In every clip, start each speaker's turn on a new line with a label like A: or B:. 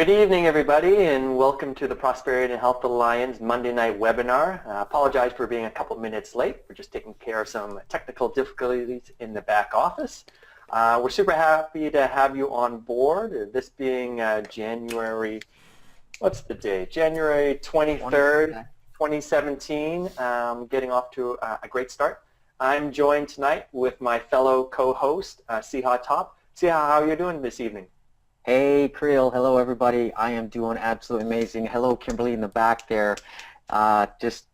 A: Good evening, everybody, and welcome to the Prosperity and Health Alliance Monday night webinar. I apologize for being a couple minutes late. We're just taking care of some technical difficulties in the back office. We're super happy to have you on board. This being January, what's the day? January 23rd, 2017, getting off to a great start. I'm joined tonight with my fellow co-host, Siha Top. Siha, how are you doing this evening?
B: Hey, Creel. Hello, everybody. I am doing absolutely amazing. Hello, Kimberly in the back there. Just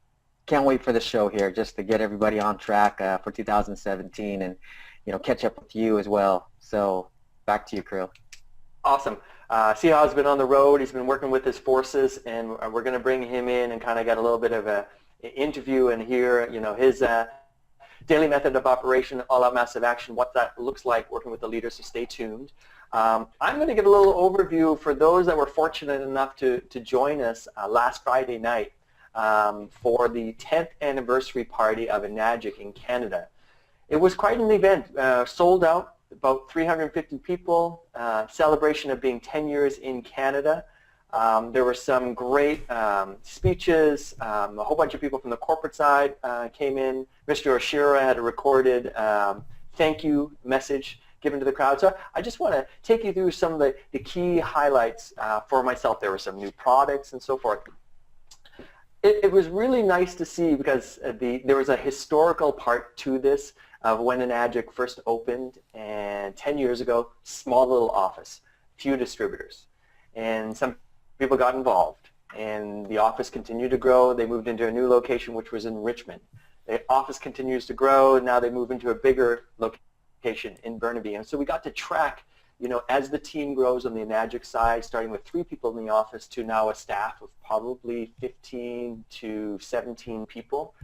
B: can't wait for the show here, just to get everybody on track for 2017 and, catch up with you as well. So back to you, Creel.
A: Awesome. Siha's been on the road. He's been working with his forces, and we're going to bring him in and kind of get a little bit of an interview and hear, his daily method of operation, all-out massive action, what that looks like working with the leaders, so stay tuned. I'm going to give a little overview for those that were fortunate enough to join us last Friday night for the 10th anniversary party of Enagic in Canada. It was quite an event, sold out, about 350 people, celebration of being 10 years in Canada. There were some great speeches, a whole bunch of people from the corporate side came in. Mr. Oshira had a recorded thank you message given to the crowd. So I just want to take you through some of the key highlights for myself. There were some new products and so forth. It was really nice to see because there was a historical part to this of when Enagic first opened, and 10 years ago, small little office, few distributors. And some people got involved, and the office continued to grow. They moved into a new location, which was in Richmond. The office continues to grow, and now they move into a bigger location in Burnaby. And so we got to track, as the team grows on the Enagic side, starting with 3 people in the office to now a staff of probably 15 to 17 people.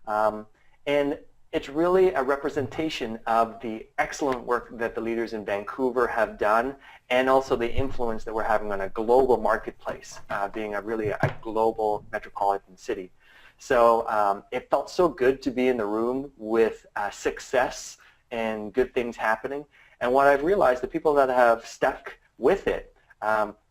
A: And it's really a representation of the excellent work that the leaders in Vancouver have done, and also the influence that we're having on a global marketplace, being a global metropolitan city. So it felt so good to be in the room with success and good things happening. And what I've realized, the people that have stuck with it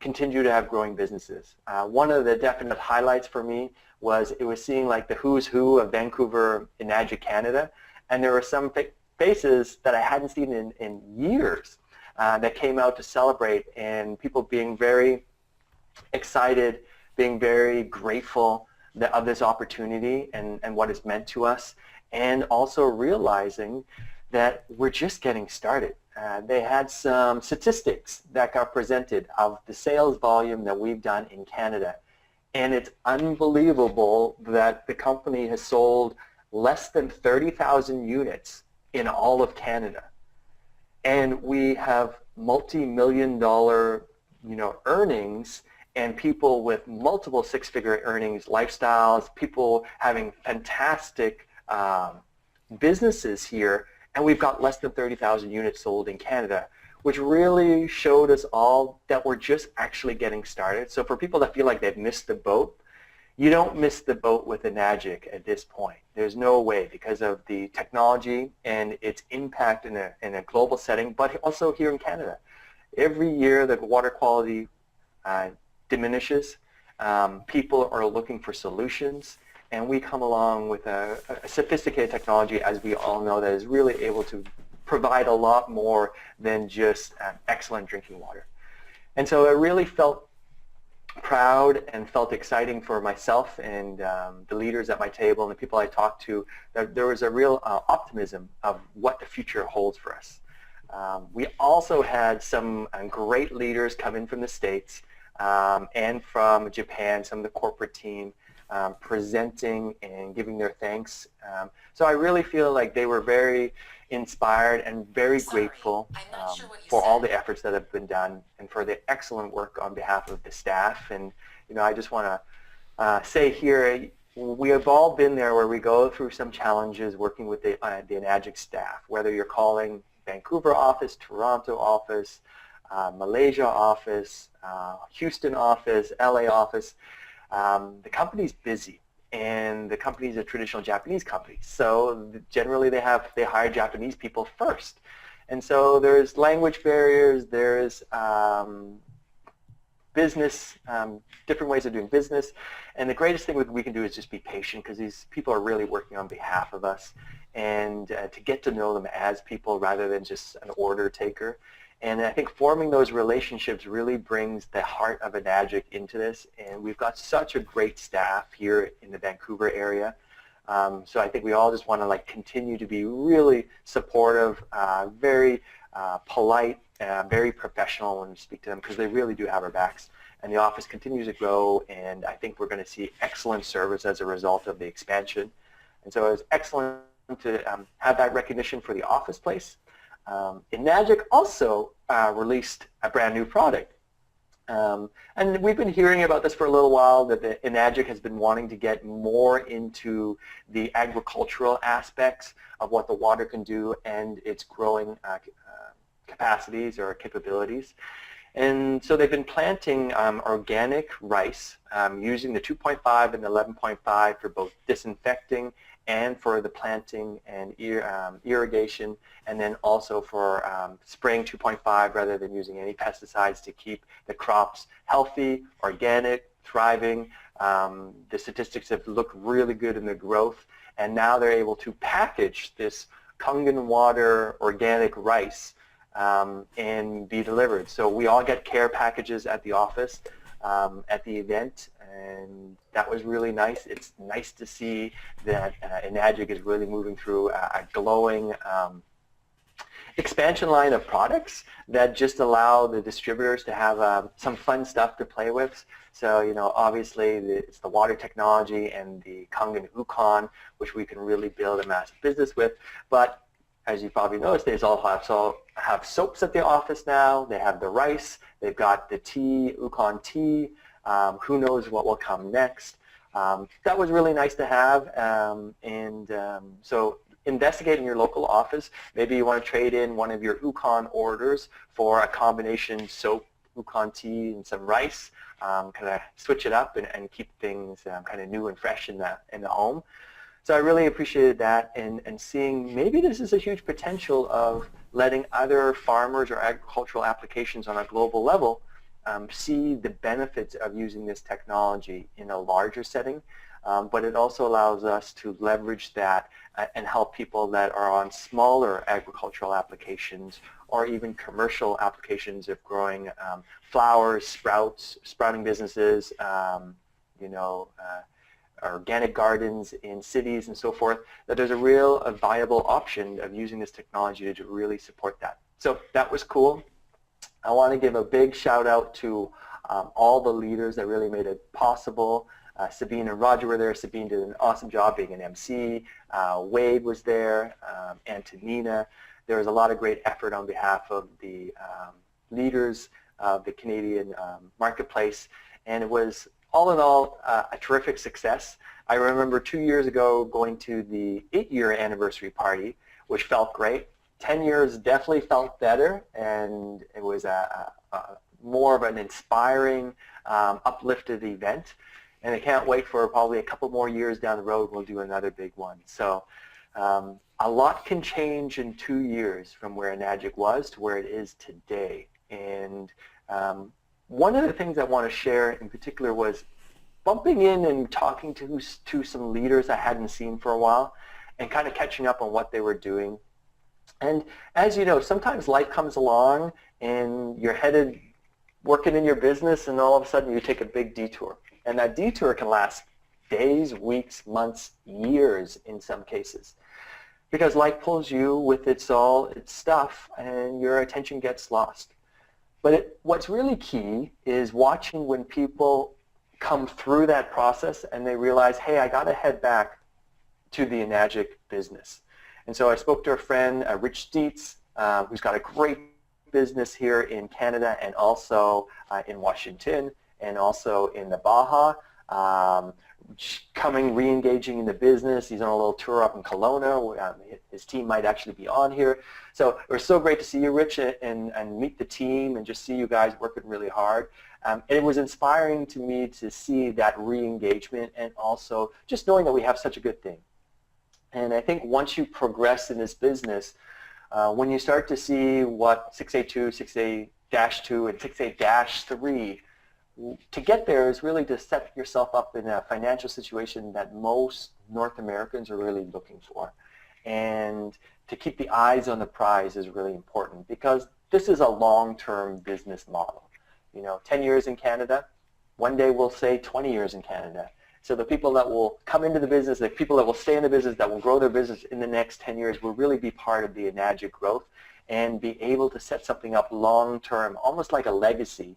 A: continue to have growing businesses. One of the definite highlights for me was seeing like the who's who of Vancouver Enagic Canada, and there were some faces that I hadn't seen in years that came out to celebrate, and people being very excited, being very grateful of this opportunity and what it's meant to us, and also realizing that we're just getting started. They had some statistics that got presented of the sales volume that we've done in Canada. And it's unbelievable that the company has sold less than 30,000 units in all of Canada. And we have multi-million dollar, earnings, and people with multiple six-figure earnings, lifestyles, people having fantastic businesses here. And we've got less than 30,000 units sold in Canada, which really showed us all that we're just actually getting started. So for people that feel like they've missed the boat, you don't miss the boat with Enagic at this point. There's no way, because of the technology and its impact in a global setting, but also here in Canada. Every year the water quality diminishes. People are looking for solutions. And we come along with a sophisticated technology, as we all know, that is really able to provide a lot more than just excellent drinking water. And so it really felt proud and felt exciting for myself and the leaders at my table and the people I talked to, that there was a real optimism of what the future holds for us. We also had some great leaders come in from the States and from Japan, some of the corporate team, presenting and giving their thanks. So I really feel like they were very inspired and very grateful for all the efforts that have been done and for the excellent work on behalf of the staff. And I just want to say here, we have all been there where we go through some challenges working with the Enagic staff, whether you're calling Vancouver office, Toronto office, Malaysia office, Houston office, LA office. The company's busy, and the company is a traditional Japanese company. So generally they hire Japanese people first. And so there's language barriers, there's business, different ways of doing business. And the greatest thing we can do is just be patient, because these people are really working on behalf of us, and to get to know them as people rather than just an order taker. And I think forming those relationships really brings the heart of Enagic into this. And we've got such a great staff here in the Vancouver area. So I think we all just want to continue to be really supportive, very polite, very professional when we speak to them, because they really do have our backs. And the office continues to grow, and I think we're going to see excellent service as a result of the expansion. And so it was excellent to have that recognition for the office place. Enagic also released a brand new product. And we've been hearing about this for a little while, that the Enagic has been wanting to get more into the agricultural aspects of what the water can do and its growing capacities or capabilities. And so they've been planting organic rice using the 2.5 and the 11.5 for both disinfecting and for the planting and irrigation, and then also for spraying 2.5 rather than using any pesticides to keep the crops healthy, organic, thriving. The statistics have looked really good in the growth, and now they're able to package this Kangen water organic rice and be delivered. So we all get care packages at the office at the event, and that was really nice. It's nice to see that Enagic is really moving through a glowing expansion line of products that just allow the distributors to have some fun stuff to play with. So, obviously it's the water technology and the Kangen Ukon, which we can really build a massive business with. But as you probably noticed, they also have soaps at the office now. They have the rice. They've got the tea, Ukon tea. Who knows what will come next. That was really nice to have. So investigate in your local office. Maybe you want to trade in one of your Ukon orders for a combination soap, Ukon tea, and some rice. Kind of switch it up and keep things kind of new and fresh in the home. So I really appreciated that, and seeing maybe this is a huge potential of letting other farmers or agricultural applications on a global level see the benefits of using this technology in a larger setting. But it also allows us to leverage that and help people that are on smaller agricultural applications or even commercial applications of growing flowers, sprouting businesses, organic gardens in cities and so forth, that there's a viable option of using this technology to really support that. So that was cool. I want to give a big shout out to all the leaders that really made it possible. Sabine and Roger were there. Sabine did an awesome job being an MC. Wade was there, Antonina. There was a lot of great effort on behalf of the leaders of the Canadian marketplace, and it was all in all a terrific success. I remember 2 years ago going to the 8-year anniversary party, which felt great. 10 years definitely felt better, and it was more of an inspiring, uplifted event. And I can't wait for probably a couple more years down the road, we'll do another big one. So a lot can change in 2 years from where Enagic was to where it is today. And one of the things I want to share in particular was bumping in and talking to some leaders I hadn't seen for a while and kind of catching up on what they were doing. And as you know, sometimes life comes along and you're headed working in your business, and all of a sudden you take a big detour. And that detour can last days, weeks, months, years in some cases, because life pulls you with its stuff and your attention gets lost. But what's really key is watching when people come through that process and they realize, hey, I got to head back to the Enagic business. And so I spoke to a friend, Rich Dietz, who's got a great business here in Canada and also in Washington and also in the Baja, re-engaging in the business. He's on a little tour up in Kelowna. His team might actually be on here. So it was so great to see you, Rich, and meet the team and just see you guys working really hard. And it was inspiring to me to see that re-engagement and also just knowing that we have such a good thing. And I think once you progress in this business, when you start to see what 6A2, 6A-2, and 6A-3 to get there is really to set yourself up in a financial situation that most North Americans are really looking for. And to keep the eyes on the prize is really important because this is a long-term business model. 10 years in Canada, one day we'll say 20 years in Canada. So the people that will come into the business, the people that will stay in the business, that will grow their business in the next 10 years will really be part of the Enagic growth and be able to set something up long-term, almost like a legacy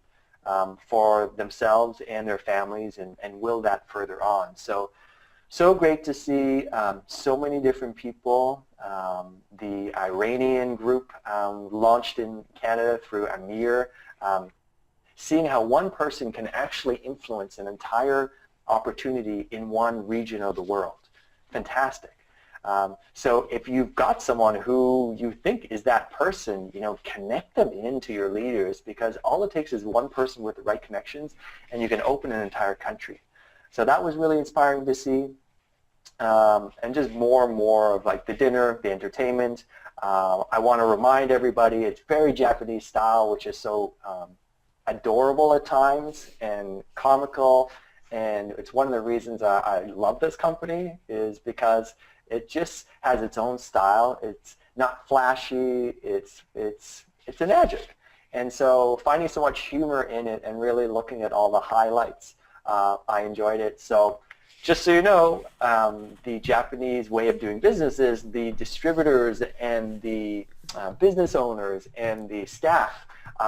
A: for themselves and their families and will that further on. So great to see so many different people. The Iranian group launched in Canada through Amir, seeing how one person can actually influence an entire opportunity in one region of the world. Fantastic. So if you've got someone who you think is that person, connect them into your leaders because all it takes is one person with the right connections and you can open an entire country. So that was really inspiring to see. And just more and more of like the dinner, the entertainment. I want to remind everybody it's very Japanese style, which is so adorable at times and comical. And it's one of the reasons I love this company is because it just has its own style. It's not flashy. It's Enagic. And so finding so much humor in it and really looking at all the highlights, I enjoyed it. So just so you know, the Japanese way of doing business is the distributors and the business owners and the staff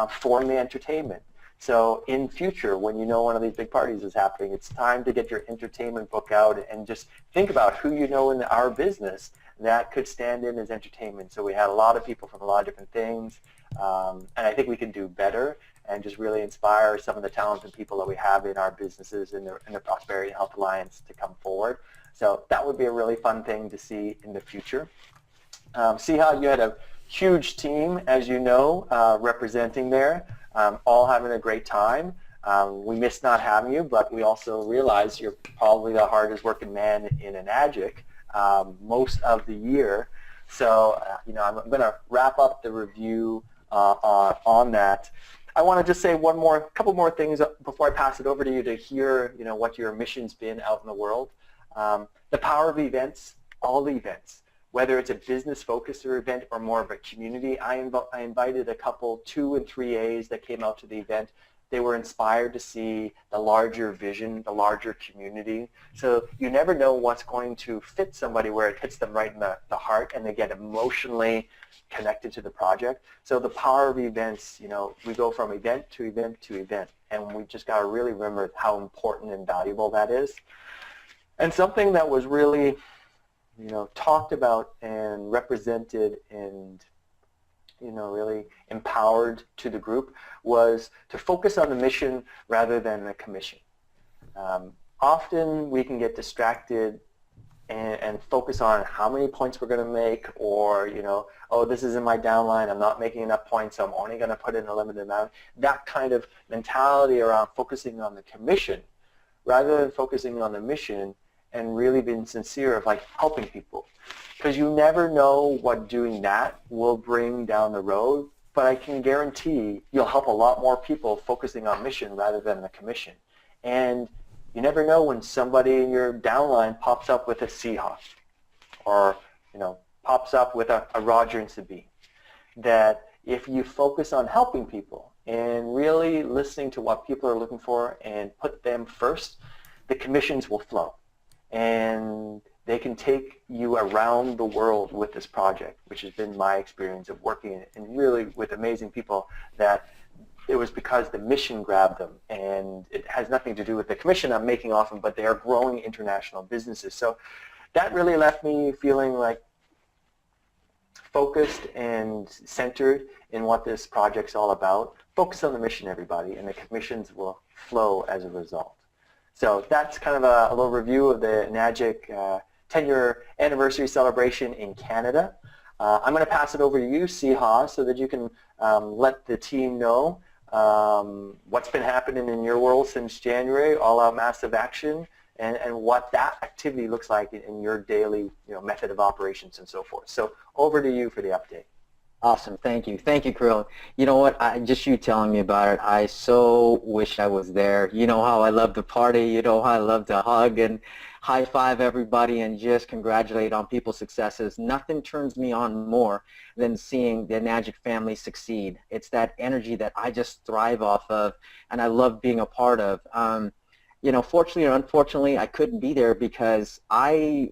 A: form the entertainment. So in future, when one of these big parties is happening, it's time to get your entertainment book out and just think about who in our business that could stand in as entertainment. So we had a lot of people from a lot of different things, and I think we can do better and just really inspire some of the talented people that we have in our businesses in the Prosperity Health Alliance to come forward. So that would be a really fun thing to see in the future. See how you had a huge team, as you know, representing there. All having a great time. We miss not having you, but we also realize you're probably the hardest working man in Enagic most of the year. So, I'm going to wrap up the review on that. I want to just say couple more things before I pass it over to you to hear, what your mission's been out in the world. The power of events, all events. Whether it's a business-focused event or more of a community, I invited a couple 2 and 3As that came out to the event. They were inspired to see the larger vision, the larger community. So you never know what's going to fit somebody where it hits them right in the heart and they get emotionally connected to the project. So the power of events, we go from event to event to event, and we just got to really remember how important and valuable that is. And something that was really talked about and represented and, really empowered to the group was to focus on the mission rather than the commission. Often we can get distracted and focus on how many points we're going to make or, oh, this is in my downline, I'm not making enough points, so I'm only going to put in a limited amount. That kind of mentality around focusing on the commission rather than focusing on the mission and really being sincere of like helping people. Because you never know what doing that will bring down the road, but I can guarantee you'll help a lot more people focusing on mission rather than the commission. And you never know when somebody in your downline pops up with a Seahawk or, pops up with a Roger and Sabine. That if you focus on helping people and really listening to what people are looking for and put them first, the commissions will flow. And they can take you around the world with this project, which has been my experience of working and really with amazing people that it was because the mission grabbed them, and it has nothing to do with the commission I'm making off them, but they are growing international businesses. So that really left me feeling like focused and centered in what this project's all about. Focus on the mission, everybody, and the commissions will flow as a result. So that's kind of a little review of the Enagic 10-year anniversary celebration in Canada. I'm going to pass it over to you, Siha, so that you can let the team know what's been happening in your world since January, All Out Massive Action, and what that activity looks like in your daily method of operations and so forth. So over to you for the update.
B: Awesome. Thank you, Krill. You know what? Just you telling me about it, I so wish I was there. You know how I love to party. You know how I love to hug and high five everybody and just congratulate on people's successes. Nothing turns me on more than seeing the Nagic family succeed. It's that energy that I just thrive off of, and I love being a part of. Fortunately or unfortunately, I couldn't be there because I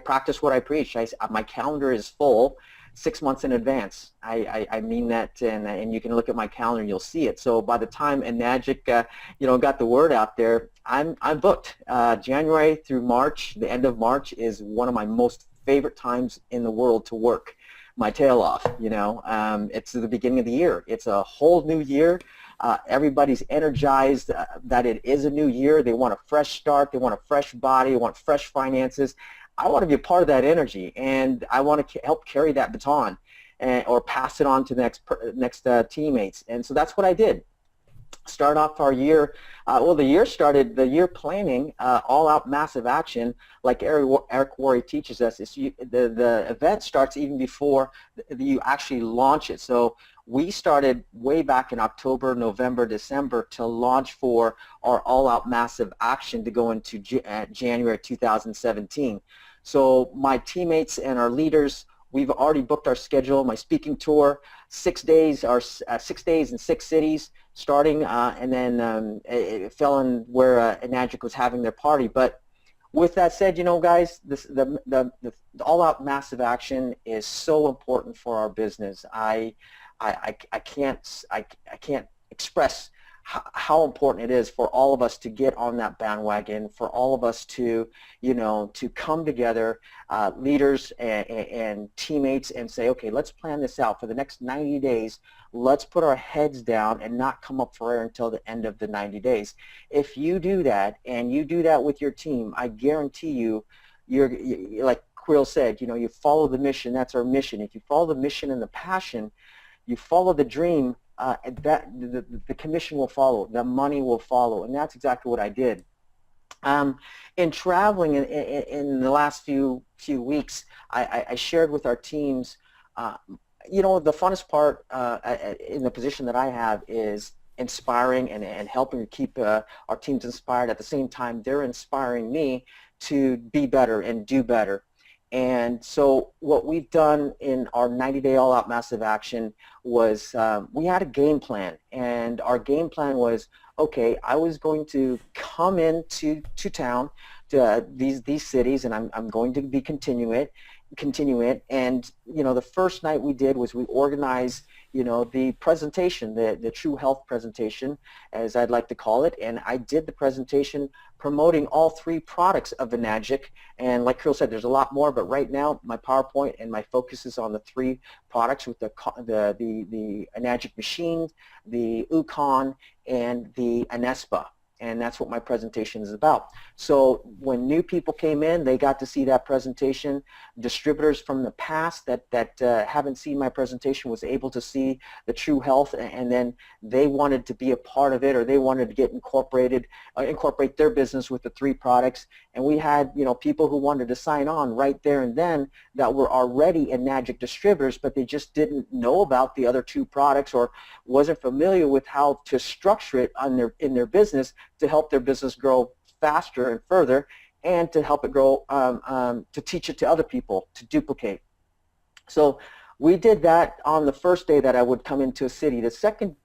B: practice what I preach. My calendar is full 6 months in advance. I mean that, and you can look at my calendar and you'll see it. So by the time Enagic, got the word out there, I'm booked. January through March, the end of March is one of my most favorite times in the world to work my tail off. It's the beginning of the year. It's a whole new year. Everybody's energized that it is a new year. They want a fresh start. They want a fresh body. They want fresh finances. I want to be a part of that energy, and I want to help carry that baton or pass it on to the next teammates. And so that's what I did. Start off our year. The year planning, all-out massive action, like Eric Worre teaches us. The event starts even before you actually launch it. So we started way back in October, November, December to launch for our all-out massive action to go into January 2017. So my teammates and our leaders, we've already booked our schedule, my speaking tour, 6 days in 6 cities starting, and then it fell in where Enagic was having their party. But with that said, guys, the all-out massive action is so important for our business. I can't express how important it is for all of us to get on that bandwagon, for all of us to come together, leaders and teammates, and say, okay, let's plan this out for the next 90 days. Let's put our heads down and not come up for air until the end of the 90 days. If you do that, and you do that with your team, I guarantee you, you're like Krill said, you follow the mission. That's our mission. If you follow the mission and the passion, you follow the dream, the commission will follow, the money will follow, and that's exactly what I did. In traveling in the last few weeks, I shared with our teams, the funnest part in the position that I have is inspiring and helping to keep our teams inspired. At the same time, they're inspiring me to be better and do better. And so what we've done in our 90-day all-out massive action was we had a game plan, and our game plan was, okay, I was going to come into town to these cities, and I'm going to be continue it. And the first night we did was we organized the presentation, the True Health presentation, as I'd like to call it, and I did the presentation promoting all 3 products of Enagic. And like Krill said, there's a lot more, but right now my PowerPoint and my focus is on the 3 products with the Enagic machine, the UConn, and the Anespa. And that's what my presentation is about. So when new people came in, they got to see that presentation. Distributors from the past that haven't seen my presentation was able to see the True Health, and then they wanted to be a part of it, or they wanted to get incorporate their business with the 3 products. And we had people who wanted to sign on right there and then that were already Enagic distributors, but they just didn't know about the other 2 products or wasn't familiar with how to structure it in their business to help their business grow faster and further, and to help it grow, to teach it to other people, to duplicate. So we did that on the first day that I would come into a city. The second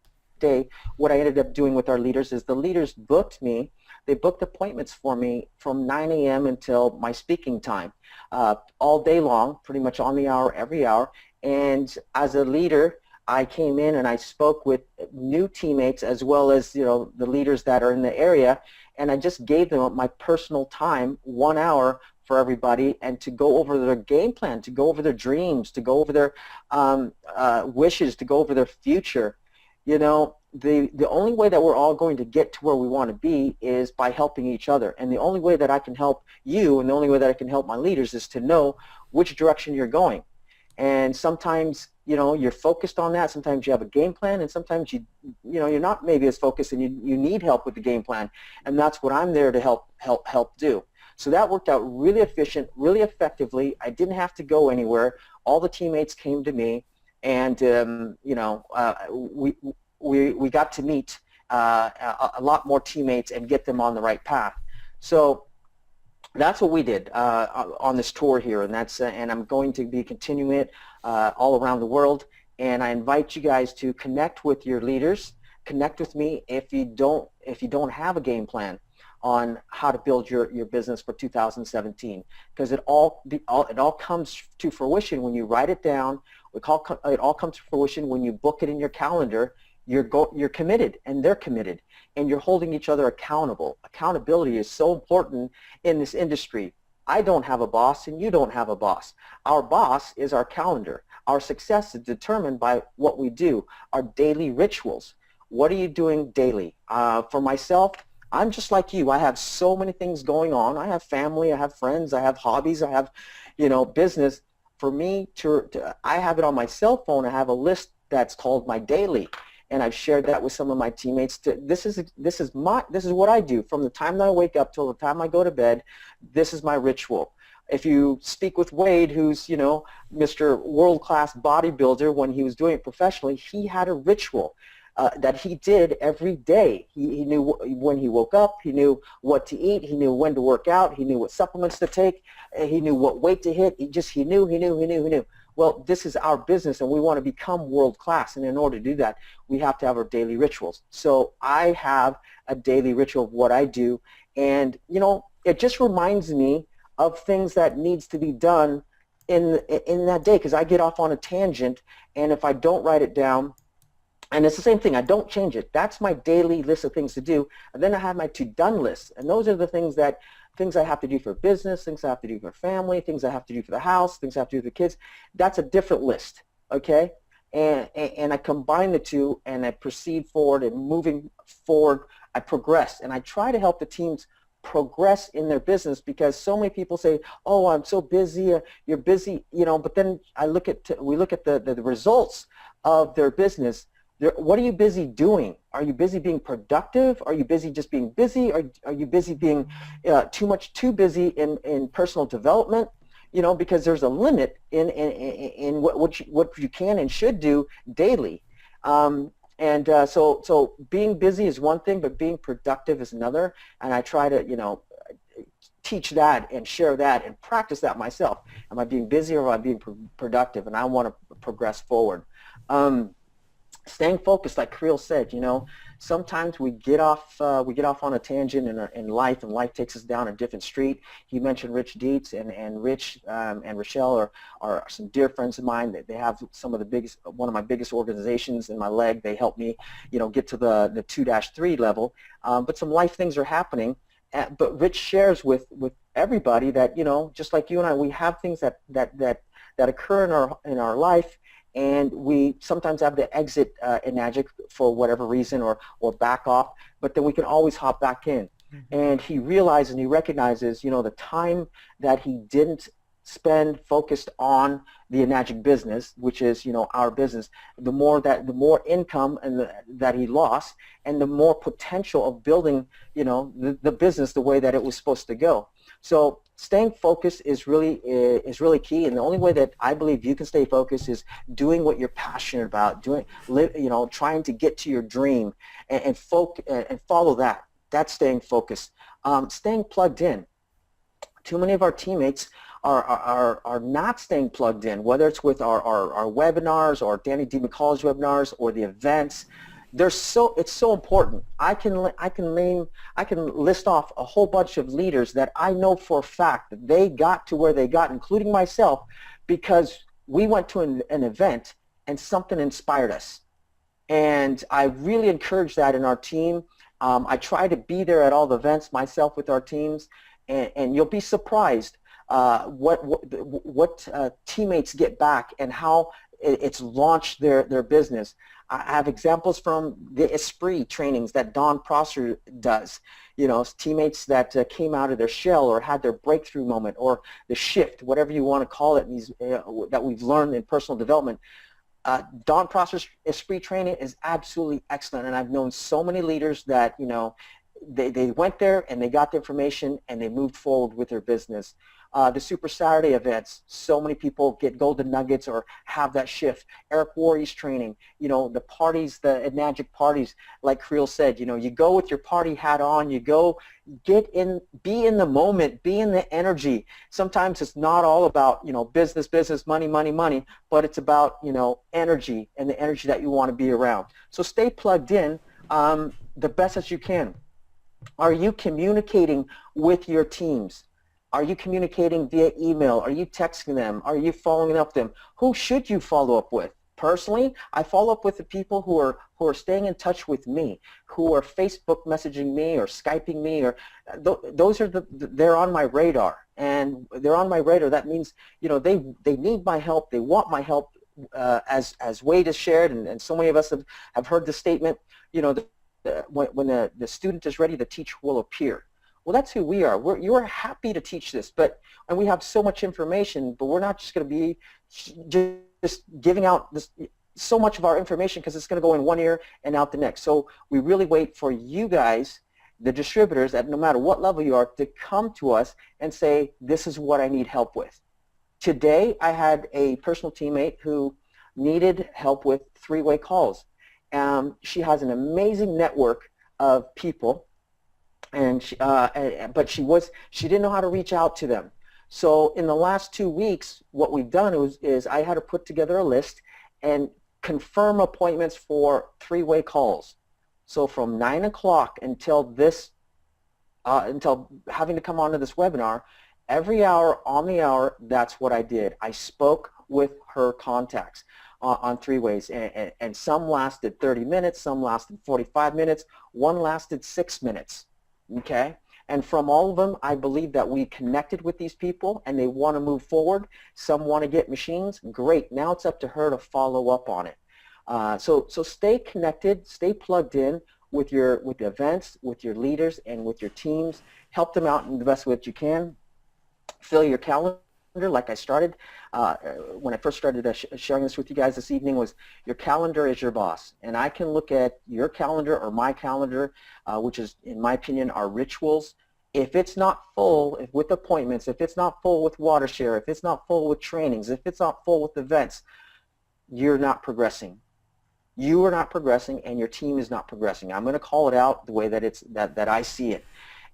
B: day, what I ended up doing with our leaders is the leaders booked me. They booked appointments for me from 9 a.m. until my speaking time, all day long, pretty much on the hour, every hour. And as a leader, I came in and I spoke with new teammates as well as the leaders that are in the area, and I just gave them my personal time, 1 hour for everybody, and to go over their game plan, to go over their dreams, to go over their wishes, to go over their future. The only way that we're all going to get to where we want to be is by helping each other, and the only way that I can help you and the only way that I can help my leaders is to know which direction you're going. And sometimes you're focused on that. Sometimes you have a game plan, and sometimes you're not maybe as focused, and you need help with the game plan. And that's what I'm there to help do. So that worked out really efficient, really effectively. I didn't have to go anywhere. All the teammates came to me, and we got to meet a lot more teammates and get them on the right path. So that's what we did on this tour here, and and I'm going to be continuing it all around the world. And I invite you guys to connect with your leaders, connect with me if you don't have a game plan on how to build your business for 2017, because it all comes to fruition when you write it down. It all comes to fruition when you book it in your calendar. You're committed, and they're committed, and you're holding each other accountable. Accountability is so important in this industry. I don't have a boss, and you don't have a boss. Our boss is our calendar. Our success is determined by what we do, our daily rituals. What are you doing daily? For myself, I'm just like you. I have so many things going on. I have family, I have friends, I have hobbies, I have, business. For me, I have it on my cell phone. I have a list that's called my daily, and I've shared that with some of my teammates. This is what I do from the time that I wake up till the time I go to bed. This is my ritual. If you speak with Wade, who's Mr. World-Class bodybuilder, when he was doing it professionally, he had a ritual that he did every day. He knew when he woke up, he knew what to eat, he knew when to work out, he knew what supplements to take, he knew what weight to hit. He knew. Well, this is our business, and we want to become world-class, and in order to do that, we have to have our daily rituals. So I have a daily ritual of what I do, and it just reminds me of things that needs to be done in that day, because I get off on a tangent, and if I don't write it down, and it's the same thing, I don't change it. That's my daily list of things to do, and then I have my to-done list, and those are the things I have to do for business, things I have to do for family, things I have to do for the house, things I have to do for the kids. That's a different list, okay? And I combine the two, and I proceed forward, and moving forward, I progress, and I try to help the teams progress in their business, because so many people say, oh, I'm so busy, you're busy, but then we look at the results of their business. What are you busy doing? Are you busy being productive? Are you busy just being busy? Are you busy being too busy in personal development? Because there's a limit in what you can and should do daily. So being busy is one thing, but being productive is another. And I try to teach that and share that and practice that myself. Am I being busy, or am I being productive? And I want to progress forward. Staying focused, like Creel said, sometimes we get off on a tangent in life, and life takes us down a different street. He mentioned Rich Dietz, and Rich and Rochelle are some dear friends of mine. They have one of my biggest organizations in my leg. They help me, get to the 2-3 level. But some life things are happening. But Rich shares with everybody that, just like you and I, we have things that occur in our life. And we sometimes have to exit Enagic for whatever reason, or back off, but then we can always hop back in. Mm-hmm. And he realizes and he recognizes, the time that he didn't spend focused on the Enagic business, which is, our business, the more income that he lost, and the more potential of building, the business the way that it was supposed to go. So staying focused is really key, and the only way that I believe you can stay focused is doing what you're passionate about, trying to get to your dream, and follow that. That's staying focused. Staying plugged in. Too many of our teammates are not staying plugged in, whether it's with our webinars, or Danny D. McCall's webinars, or the events. It's so important. I can list off a whole bunch of leaders that I know for a fact that they got to where they got, including myself, because we went to an event and something inspired us. And I really encourage that in our team. I try to be there at all the events myself with our teams, and you'll be surprised what teammates get back, and how it's launched their business. I have examples from the Esprit trainings that Don Prosser does. Teammates that came out of their shell, or had their breakthrough moment, or the shift, whatever you want to call it, that we've learned in personal development. Don Prosser's Esprit training is absolutely excellent, and I've known so many leaders that they went there and they got the information and they moved forward with their business. The Super Saturday events, so many people get golden nuggets or have that shift. Eric Worre's training, the parties, the Enagic parties, like Creel said, you go with your party hat on, you go be in the moment, be in the energy. Sometimes it's not all about, business, money, but it's about, energy and the energy that you want to be around. So stay plugged in the best as you can. Are you communicating with your teams? Are you communicating via email? Are you texting them? Are you following up with them? Who should you follow up with? Personally, I follow up with the people who are staying in touch with me, who are Facebook messaging me or Skyping me, or those are they're on my radar, and they're on my radar. That means they need my help, they want my help. As Wade has shared, and so many of us have heard the statement, when the student is ready, the teacher will appear. Well, that's who we are. You're happy to teach this, and we have so much information, but we're not just going to be just giving out so much of our information because it's going to go in one ear and out the next. So we really wait for you guys, the distributors, at no matter what level you are, to come to us and say, this is what I need help with. Today, I had a personal teammate who needed help with three-way calls. She has an amazing network of people, and but she didn't know how to reach out to them. So in the last 2 weeks, what we've done is I had to put together a list and confirm appointments for three-way calls. So from 9 o'clock until having to come onto this webinar, every hour on the hour, that's what I did. I spoke with her contacts on three-ways, and some lasted 30 minutes, some lasted 45 minutes, one lasted 6 minutes, okay? And from all of them, I believe that we connected with these people and they want to move forward. Some want to get machines. Great. Now it's up to her to follow up on it. So stay connected, stay plugged in with the events, with your leaders, and with your teams. Help them out in the best way that you can. Fill your calendar. Like I started when I first started sharing this with you guys this evening, was your calendar is your boss. And I can look at your calendar or my calendar, which is, in my opinion, our rituals. If it's not full with appointments, if it's not full with water share, if it's not full with trainings, if it's not full with events, you're not progressing. You are not progressing, and your team is not progressing. I'm going to call it out the way that that I see it.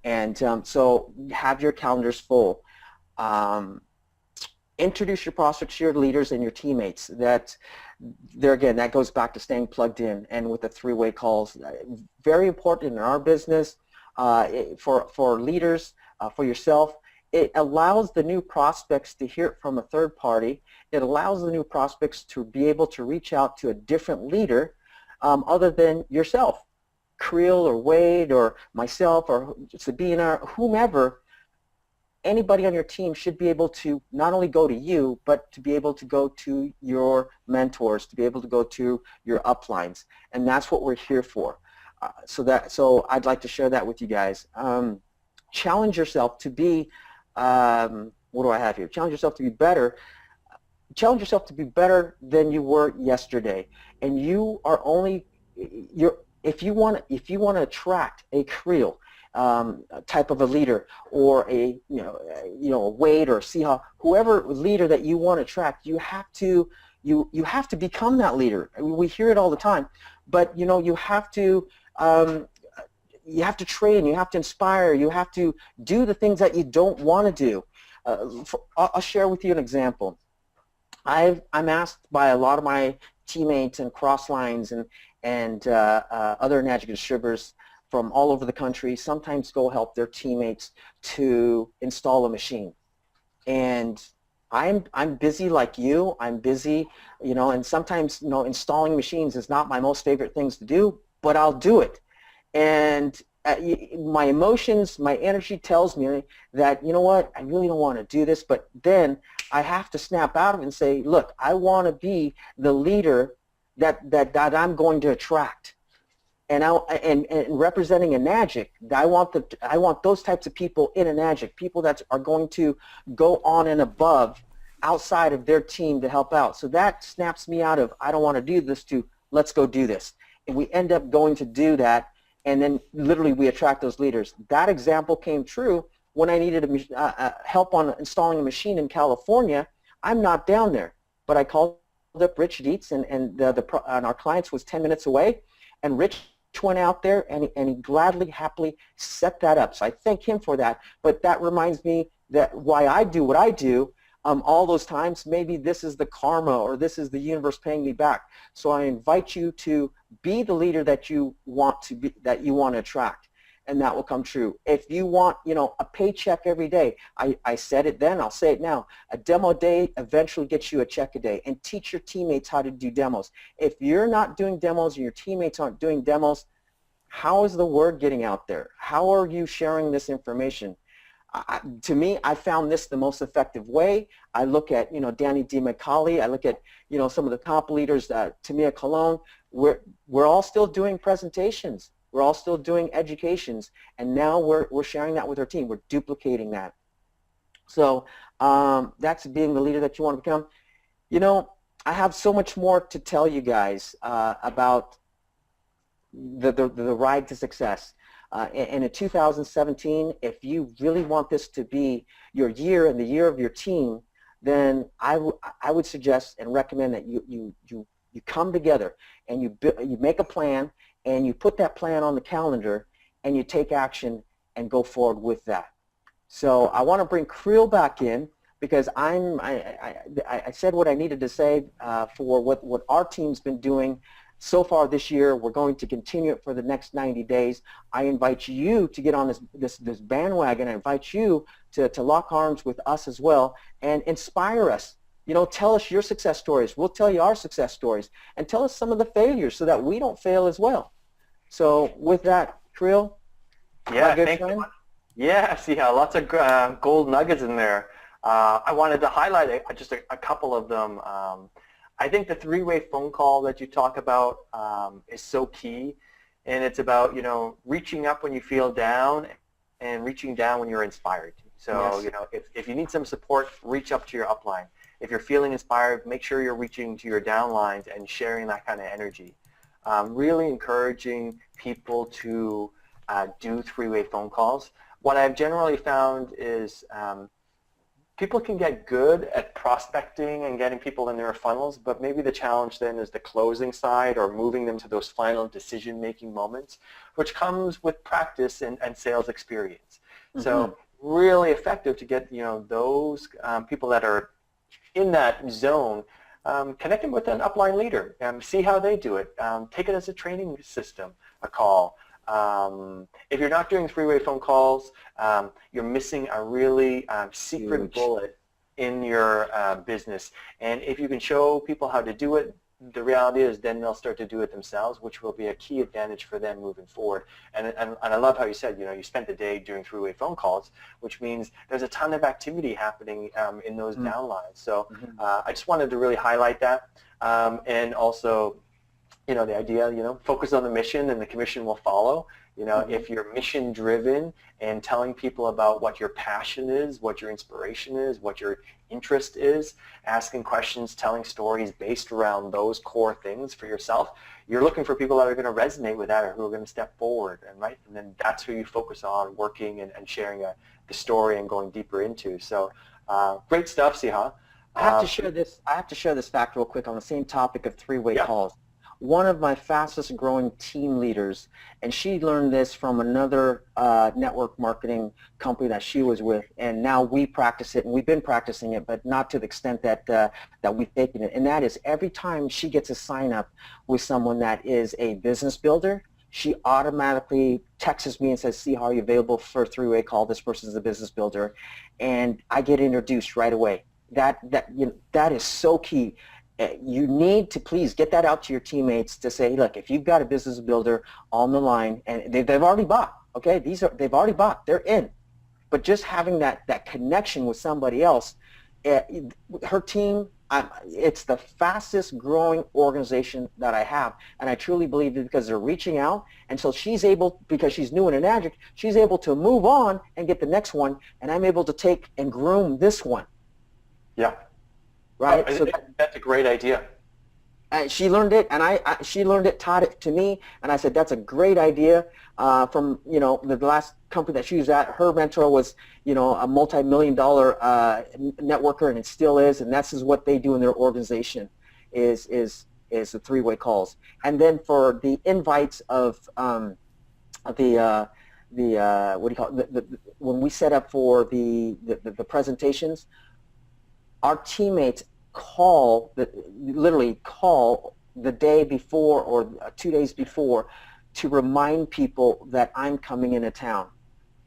B: And so have your calendars full. Introduce your prospects to your leaders and your teammates. That goes back to staying plugged in, and with the three-way calls. Very important in our business, for leaders, for yourself. It allows the new prospects to hear it from a third party. It allows the new prospects to be able to reach out to a different leader other than yourself. Creel or Wade or myself or Sabina, whomever. Anybody on your team should be able to not only go to you, but to be able to go to your mentors, to be able to go to your uplines, and that's what we're here for. So I'd like to share that with you guys. Challenge yourself to be, what do I have here? Challenge yourself to be better. Challenge yourself to be better than you were yesterday, and you are only if you want to attract a Creel type of a leader, or a Wade or Seahawk, whoever leader that you want to attract, you have to become that leader. We hear it all the time, but you have to train, you have to inspire, you have to do the things that you don't want to do. I'll share with you an example. I'm asked by a lot of my teammates and cross lines and other Enagic distributors from all over the country, sometimes go help their teammates to install a machine. And I'm busy like you. I'm busy, and sometimes installing machines is not my most favorite things to do, but I'll do it. And my emotions, my energy tells me that, you know what, I really don't want to do this, but then I have to snap out of it and say, look, I want to be the leader that I'm going to attract. And representing Enagic, I want those types of people in Enagic, people that are going to go on and above outside of their team to help out. So that snaps me out of, I don't want to do this, to let's go do this. And we end up going to do that, and then literally we attract those leaders. That example came true when I needed help on installing a machine in California, I'm not down there. But I called up Rich Dietz, and our clients was 10 minutes away, and Rich went out there and he gladly, happily set that up. So I thank him for that. But that reminds me that why I do what I do all those times, maybe this is the karma or this is the universe paying me back. So I invite you to be the leader that you want to be, that you want to attract, and that will come true. If you want, a paycheck every day, I said it then, I'll say it now. A demo day eventually gets you a check a day, and teach your teammates how to do demos. If you're not doing demos and your teammates aren't doing demos, how is the word getting out there? How are you sharing this information? To me, I found this the most effective way. I look at, Danny DiMicali. I look at, some of the top leaders, Tamia Cologne. We're all still doing presentations. We're all still doing educations, and now we're sharing that with our team. We're duplicating that. So that's being the leader that you want to become. I have so much more to tell you guys about the ride to success. And in 2017, if you really want this to be your year and the year of your team, then I would suggest and recommend that you come together and you make a plan, and you put that plan on the calendar, and you take action and go forward with that. So I want to bring Creel back in, because I said what I needed to say for what our team's been doing so far this year. We're going to continue it for the next 90 days. I invite you to get on this bandwagon. I invite you to lock arms with us as well and inspire us. Tell us your success stories. We'll tell you our success stories, and tell us some of the failures so that we don't fail as well. So with that, Creel,
A: yeah, thank you. Yeah, see how lots of gold nuggets in there. I wanted to highlight just a couple of them. I think the three-way phone call that you talk about is so key, and it's about reaching up when you feel down and reaching down when you're inspired. So
B: Yes.
A: if you need some support, reach up to your upline. If you're feeling inspired, make sure you're reaching to your downlines and sharing that kind of energy. Really encouraging people to do three-way phone calls. What I've generally found is people can get good at prospecting and getting people in their funnels, but maybe the challenge then is the closing side, or moving them to those final decision-making moments, which comes with practice and sales experience. Mm-hmm. So really effective to get those people that are in that zone, connect them with an upline leader, see how they do it. Take it as a training system, a call. If you're not doing three-way phone calls, you're missing a really secret
B: Huge
A: bullet in your business. And if you can show people how to do it, the reality is then they'll start to do it themselves, which will be a key advantage for them moving forward. And I love how you said, you spent the day doing three-way phone calls, which means there's a ton of activity happening in those downlines. So I just wanted to really highlight that. And also, the idea, focus on the mission and the commission will follow. If you're mission driven and telling people about what your passion is, what your inspiration is, what your interest is, asking questions, telling stories based around those core things for yourself, you're looking for people that are going to resonate with that, or who are going to step forward, and then that's who you focus on working and sharing the story and going deeper into. So great stuff, Siha.
B: I have to share this. I have to share this fact real quick on the same topic of three-way calls. One of my fastest growing team leaders, and she learned this from another network marketing company that she was with, and now we practice it, and we've been practicing it, but not to the extent that that we've taken it. And that is, every time she gets a sign up with someone that is a business builder, she automatically texts me and says, "See, are you available for a three-way call? This person is a business builder," and I get introduced right away. That is so key. You need to please get that out to your teammates to say, look, if you've got a business builder on the line, and they've already bought, okay, they've already bought, they're in, but just having that connection with somebody else, her team, it's the fastest growing organization that I have, and I truly believe it because they're reaching out, and so she's able, because she's new and energic, she's able to move on and get the next one, and I'm able to take and groom this one.
A: Yeah.
B: Right?
A: So that's a great idea.
B: She learned it, and she learned it, taught it to me, and I said, that's a great idea. From, the last company that she was at, her mentor was, a multi-million-dollar networker, and it still is, and this is what they do in their organization, is the three-way calls. And then for the invites of what do you call it? When we set up for the presentations, our teammates literally call the day before or 2 days before to remind people that I'm coming into town.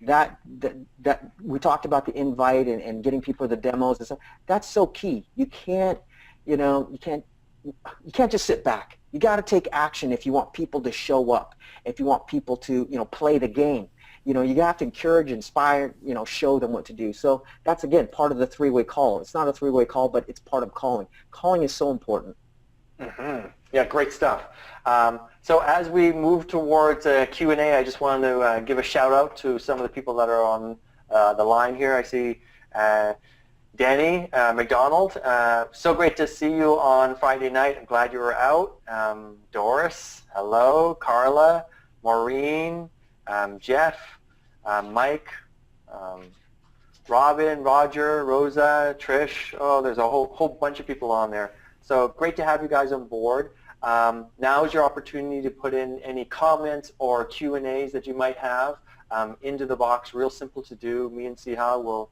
B: That we talked about the invite and getting people the demos and stuff. That's so key. You can't just sit back. You got to take action if you want people to show up. If you want people to play the game. You have to encourage, inspire, show them what to do. So that's, again, part of the three-way call. It's not a three-way call, but it's part of calling. Calling is so important.
A: Mm-hmm. Yeah, great stuff. So as we move towards Q&A, I just wanted to give a shout-out to some of the people that are on the line here. I see Danny McDonald. So great to see you on Friday night. I'm glad you were out. Doris, hello. Carla, Maureen, Jeff, Mike, Robin, Roger, Rosa, Trish. Oh, there's a whole bunch of people on there. So great to have you guys on board. Now is your opportunity to put in any comments or Q&As that you might have into the box. Real simple to do. Me and Siha will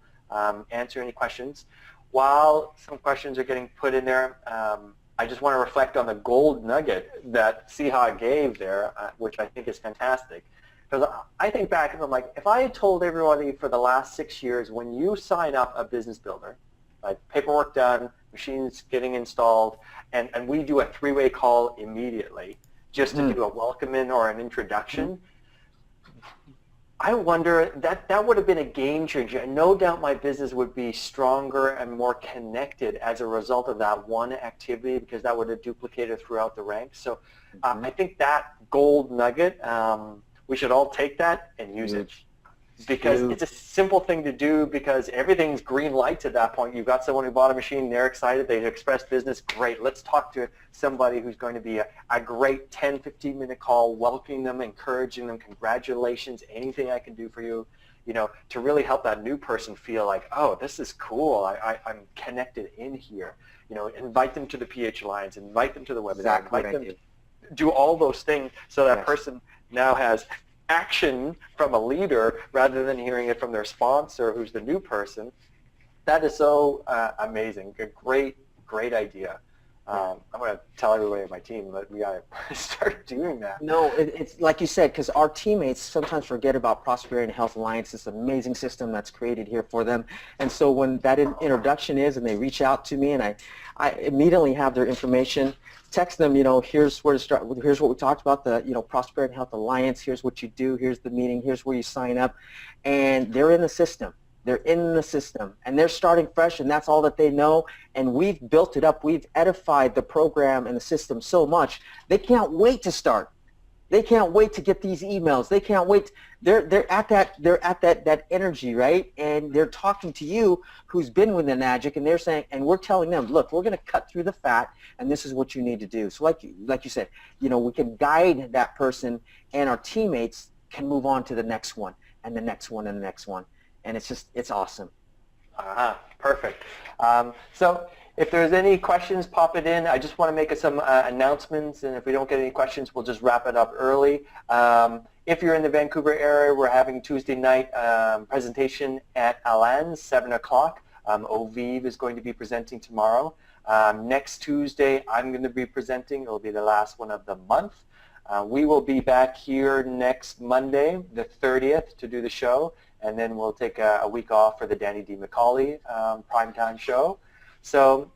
A: answer any questions. While some questions are getting put in there, I just want to reflect on the gold nugget that Siha gave there, which I think is fantastic. Because I think back and I'm like, if I had told everybody for the last 6 years, when you sign up a business builder, like paperwork done, machines getting installed, and we do a three-way call immediately just to do a welcome in or an introduction, I wonder, that would have been a game changer. And no doubt my business would be stronger and more connected as a result of that one activity, because that would have duplicated throughout the ranks. So I think that gold nugget, we should all take that and use it. Because it's a simple thing to do, because everything's green lights at that point. You've got someone who bought a machine, they're excited, they expressed business, great. Let's talk to somebody who's going to be a great 10, 15-minute call, welcoming them, encouraging them, congratulations, anything I can do for you, to really help that new person feel like, oh, this is cool, I'm connected in here. Invite them to the PH Alliance, invite them to the webinar, invite them to do all those things so that person now has action from a leader rather than hearing it from their sponsor who's the new person. That is so amazing. A great idea. I'm going to tell everybody on my team that we got to start doing that.
B: No, it's like you said, because our teammates sometimes forget about Prosperity and Health Alliance, this amazing system that's created here for them. And so when that introduction is and they reach out to me and I immediately have their information, text them, here's where to start, here's what we talked about, the, Prosperity and Health Alliance, here's what you do, here's the meeting, here's where you sign up, and they're in the system. They're in the system, and they're starting fresh, and that's all that they know, and we've built it up. We've edified the program and the system so much, they can't wait to start. They can't wait to get these emails. They can't wait. They're at that energy, right? And they're talking to you who's been with the Nagic, and they're saying, and we're telling them, look, we're going to cut through the fat, and this is what you need to do. So like you said, we can guide that person, and our teammates can move on to the next one, and the next one, and the next one. And it's awesome.
A: Perfect. So if there's any questions, pop it in. I just want to make some announcements, and if we don't get any questions, we'll just wrap it up early. If you're in the Vancouver area, we're having Tuesday night presentation at Alans, 7 o'clock. Oviv is going to be presenting tomorrow. Next Tuesday, I'm going to be presenting. It'll be the last one of the month. We will be back here next Monday, the 30th, to do the show, and then we'll take a week off for the Danny D. McCauley primetime show. So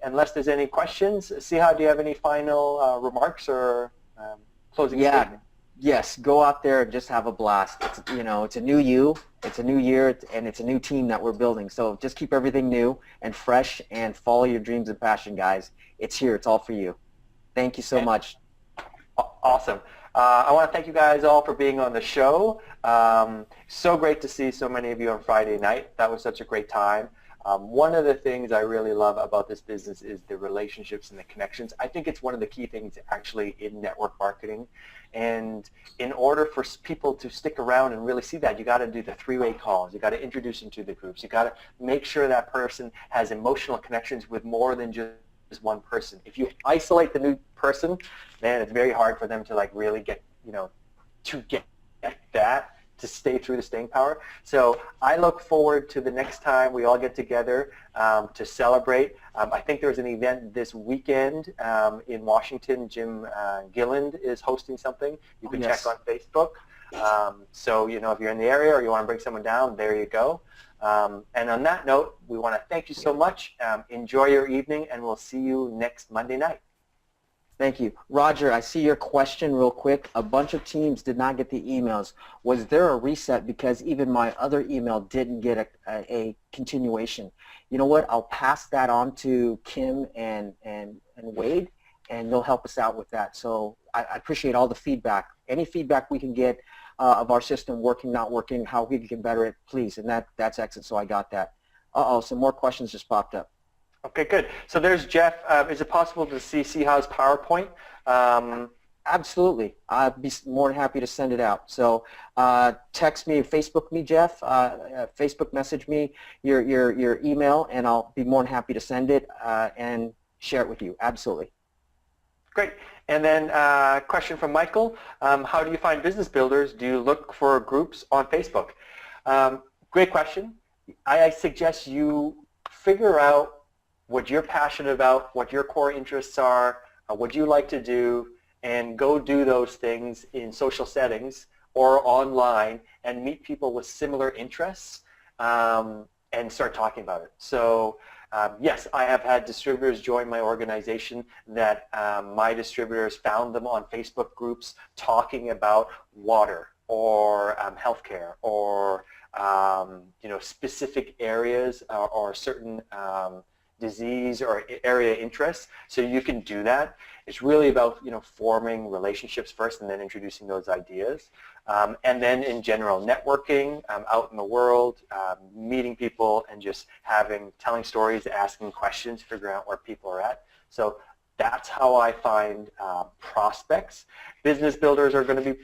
A: unless there's any questions, Siha, do you have any final remarks or closing statement?
B: Yes, go out there and just have a blast. It's, it's a new you, it's a new year, and it's a new team that we're building. So just keep everything new and fresh and follow your dreams and passion, guys. It's here. It's all for you. Thank you so much.
A: Awesome. I want to thank you guys all for being on the show. So great to see so many of you on Friday night. That was such a great time. One of the things I really love about this business is the relationships and the connections. I think it's one of the key things actually in network marketing. And in order for people to stick around and really see that, you got to do the three-way calls. You got to introduce them to the groups. You got to make sure that person has emotional connections with more than just one person. If you isolate the new person, man, it's very hard for them to like really get, to get that, to stay through the staying power. So I look forward to the next time we all get together to celebrate. I think there's an event this weekend in Washington. Jim Gilland is hosting something. You can check on Facebook. So, if you're in the area or you want to bring someone down, there you go. And on that note, we want to thank you so much. Enjoy your evening, and we'll see you next Monday night.
B: Thank you. Roger, I see your question real quick. A bunch of teams did not get the emails. Was there a reset because even my other email didn't get a continuation? You know what? I'll pass that on to Kim and Wade, and they'll help us out with that. So I appreciate all the feedback. Any feedback we can get of our system working, not working, how we can better it, please. And that's excellent. So I got that. Some more questions just popped up.
A: Okay, good. So there's Jeff. Is it possible to see Sihaw's PowerPoint?
B: Absolutely. I'd be more than happy to send it out. So text me, Facebook me, Jeff. Facebook message me your email, and I'll be more than happy to send it and share it with you. Absolutely.
A: Great. And then question from Michael. How do you find business builders? Do you look for groups on Facebook? Great question. I suggest you figure out what you're passionate about, what your core interests are, what you like to do, and go do those things in social settings or online and meet people with similar interests and start talking about it. So yes, I have had distributors join my organization that my distributors found them on Facebook groups talking about water or healthcare or specific areas or certain disease or area interests. So you can do that. It's really about forming relationships first and then introducing those ideas. And then in general, networking out in the world, meeting people and just telling stories, asking questions, figuring out where people are at. So that's how I find prospects. Business builders are going to be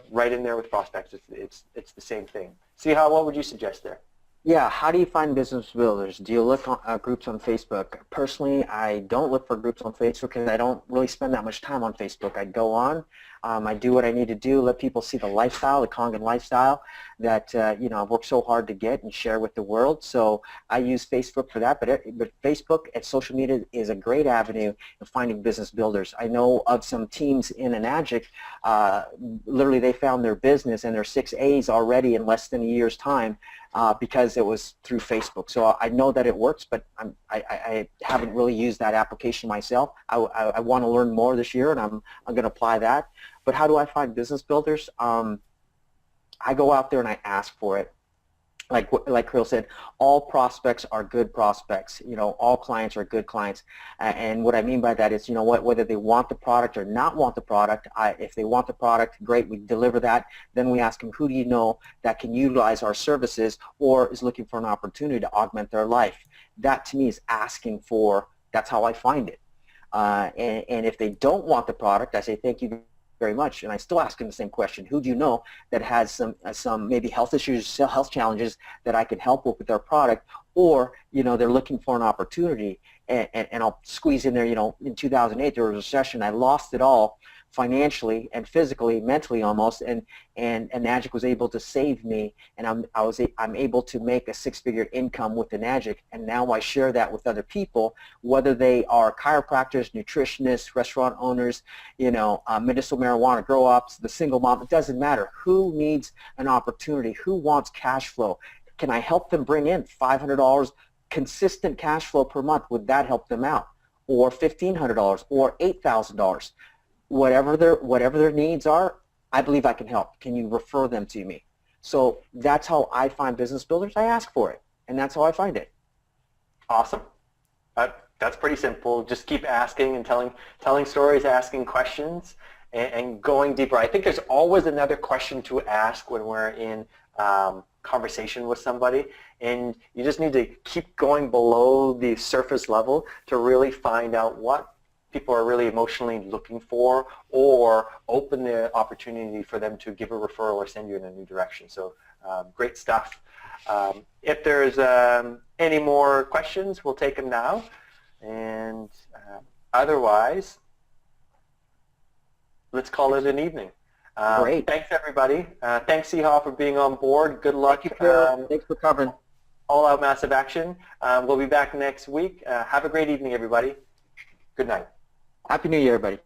A: right in there with prospects. It's the same thing. Siha, what would you suggest there?
B: Yeah, how do you find business builders? Do you look at groups on Facebook? Personally, I don't look for groups on Facebook because I don't really spend that much time on Facebook. I go on, I do what I need to do, let people see the lifestyle, the Kangen lifestyle that I've worked so hard to get and share with the world. So I use Facebook for that, but Facebook and social media is a great avenue of finding business builders. I know of some teams in Enagic, literally they found their business and their 6 A's already in less than a year's time. Because it was through Facebook. So I know that it works, but I haven't really used that application myself. I want to learn more this year, and I'm going to apply that. But how do I find business builders? I go out there and I ask for it. Like Krill said, all prospects are good prospects. All clients are good clients. And what I mean by that is, whether they want the product or not want the product, if they want the product, great, we deliver that. Then we ask them, who do you know that can utilize our services or is looking for an opportunity to augment their life? That to me is asking for, that's how I find it. And if they don't want the product, I say, thank you very much, and I still ask them the same question: who do you know that has some maybe health issues, health challenges that I can help with their product, or they're looking for an opportunity, and I'll squeeze in there. In 2008 there was a recession. I lost it all financially and physically, mentally almost, and Enagic was able to save me, and I'm able to make a 6-figure income with Enagic, and now I share that with other people, whether they are chiropractors, nutritionists, restaurant owners, medicinal marijuana grow ops, the single mom. It doesn't matter. Who needs an opportunity? Who wants cash flow? Can I help them bring in $500 consistent cash flow per month? Would that help them out? Or $1,500 or $8,000? Whatever their needs are, I believe I can help. Can you refer them to me? So that's how I find business builders. I ask for it, and that's how I find it.
A: Awesome. That's pretty simple. Just keep asking and telling stories, asking questions, and going deeper. I think there's always another question to ask when we're in conversation with somebody, and you just need to keep going below the surface level to really find out what people are really emotionally looking for, or open the opportunity for them to give a referral or send you in a new direction. So great stuff. If there's any more questions, we'll take them now. And otherwise, let's call it an evening.
B: Great.
A: Thanks, everybody. Thanks, Sihal, for being on board. Good luck.
B: Thank you, Phil. Thanks for covering.
A: All Out Massive Action. We'll be back next week. Have a great evening, everybody. Good night.
B: Happy New Year, everybody.